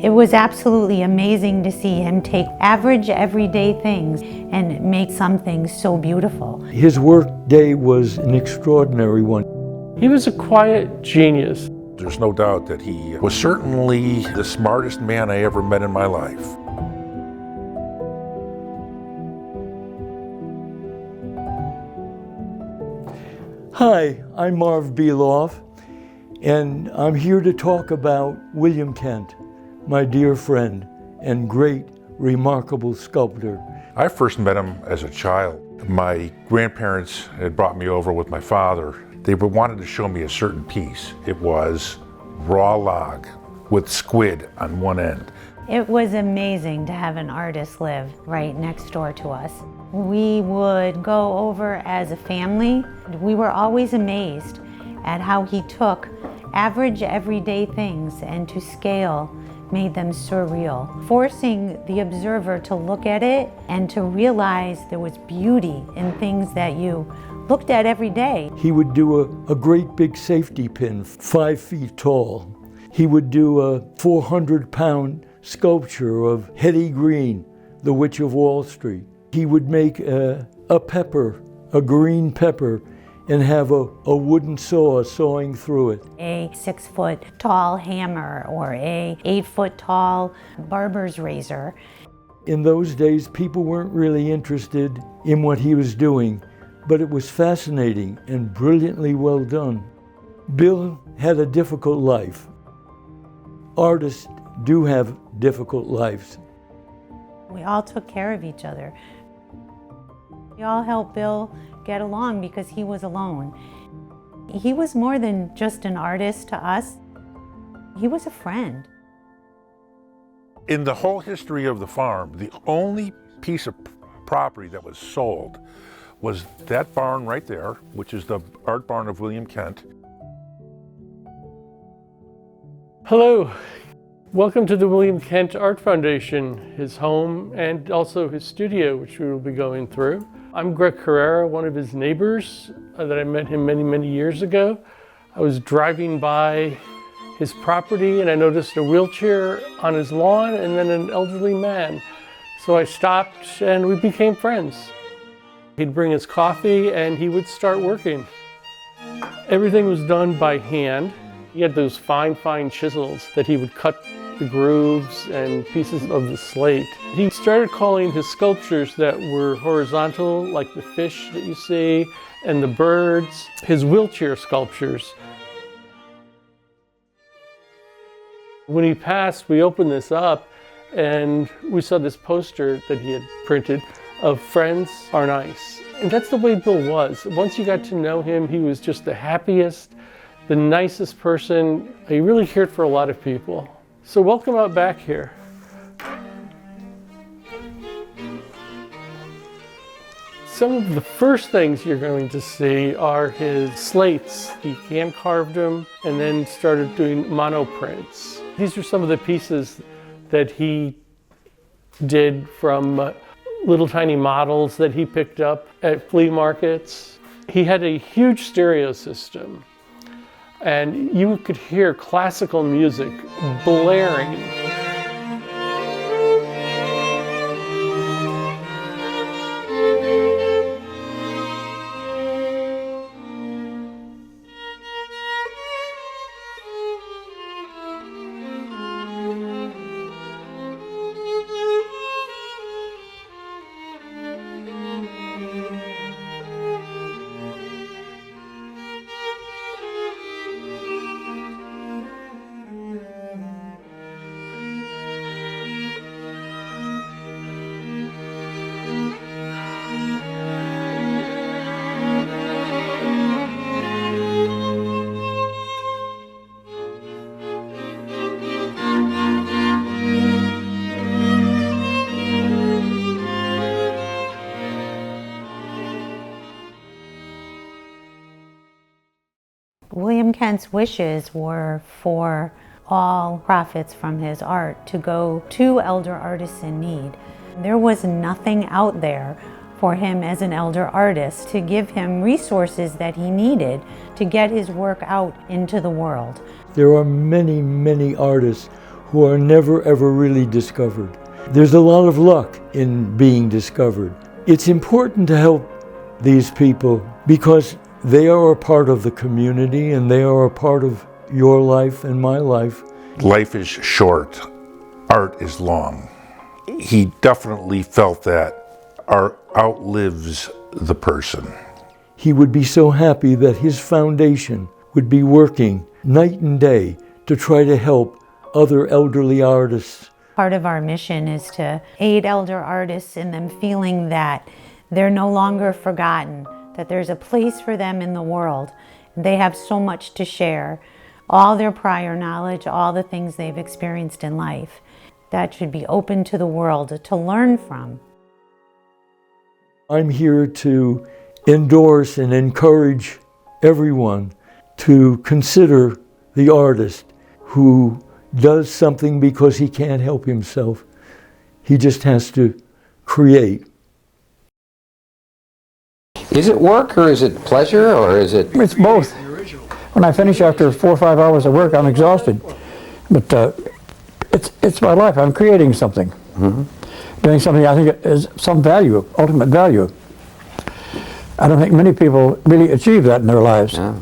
It was absolutely amazing to see him take average, everyday things and make something so beautiful. His work day was an extraordinary one. He was a quiet genius. There's no doubt that he was certainly the smartest man I ever met in my life. Hi, I'm Marv Beloff, and I'm here to talk about William Kent, my dear friend and great, remarkable sculptor. I first met him as a child. My grandparents had brought me over with my father. They wanted to show me a certain piece. It was raw log with squid on one end. It was amazing to have an artist live right next door to us. We would go over as a family. We were always amazed at how he took average, everyday things and to scale made them surreal, forcing the observer to look at it and to realize there was beauty in things that you looked at every day. He would do a great big safety pin, 5 feet tall. He would do a 400-pound sculpture of Hetty Green, the Witch of Wall Street. He would make a pepper, a green pepper, and have a wooden saw sawing through it. A 6-foot tall hammer or a 8-foot tall barber's razor. In those days, people weren't really interested in what he was doing, but it was fascinating and brilliantly well done. Bill had a difficult life. Artists do have difficult lives. We all took care of each other. We all helped Bill get along because he was alone. He was more than just an artist to us. He was a friend. In the whole history of the farm, the only piece of property that was sold was that barn right there, which is the art barn of William Kent. Hello, welcome to the William Kent Art Foundation, his home and also his studio, which we will be going through. I'm Greg Carrera, one of his neighbors that I met him many, many years ago. I was driving by his property and I noticed a wheelchair on his lawn and then an elderly man. So I stopped and we became friends. He'd bring his coffee and he would start working. Everything was done by hand. He had those fine chisels that he would cut the grooves and pieces of the slate. He started calling his sculptures that were horizontal, like the fish that you see, and the birds, his wheelchair sculptures. When he passed, we opened this up and we saw this poster that he had printed of "Friends are nice." And that's the way Bill was. Once you got to know him, he was just the happiest, the nicest person. He really cared for a lot of people. So welcome out back here. Some of the first things you're going to see are his slates. He hand carved them and then started doing monoprints. These are some of the pieces that he did from little tiny models that he picked up at flea markets. He had a huge stereo system, and you could hear classical music blaring. William Kent's wishes were for all profits from his art to go to elder artists in need. There was nothing out there for him as an elder artist to give him resources that he needed to get his work out into the world. There are many, many artists who are never ever really discovered. There's a lot of luck in being discovered. It's important to help these people because they are a part of the community and they are a part of your life and my life. Life is short, art is long. He definitely felt that art outlives the person. He would be so happy that his foundation would be working night and day to try to help other elderly artists. Part of our mission is to aid elder artists in them feeling that they're no longer forgotten, that there's a place for them in the world. They have so much to share, all their prior knowledge, all the things they've experienced in life. That should be open to the world to learn from. I'm here to endorse and encourage everyone to consider the artist who does something because he can't help himself. He just has to create. Is it work or is it pleasure or is it? It's both. When I finish after 4 or 5 hours of work, I'm exhausted. But it's my life. I'm creating something. Doing something I think is some value, ultimate value. I don't think many people really achieve that in their lives. No.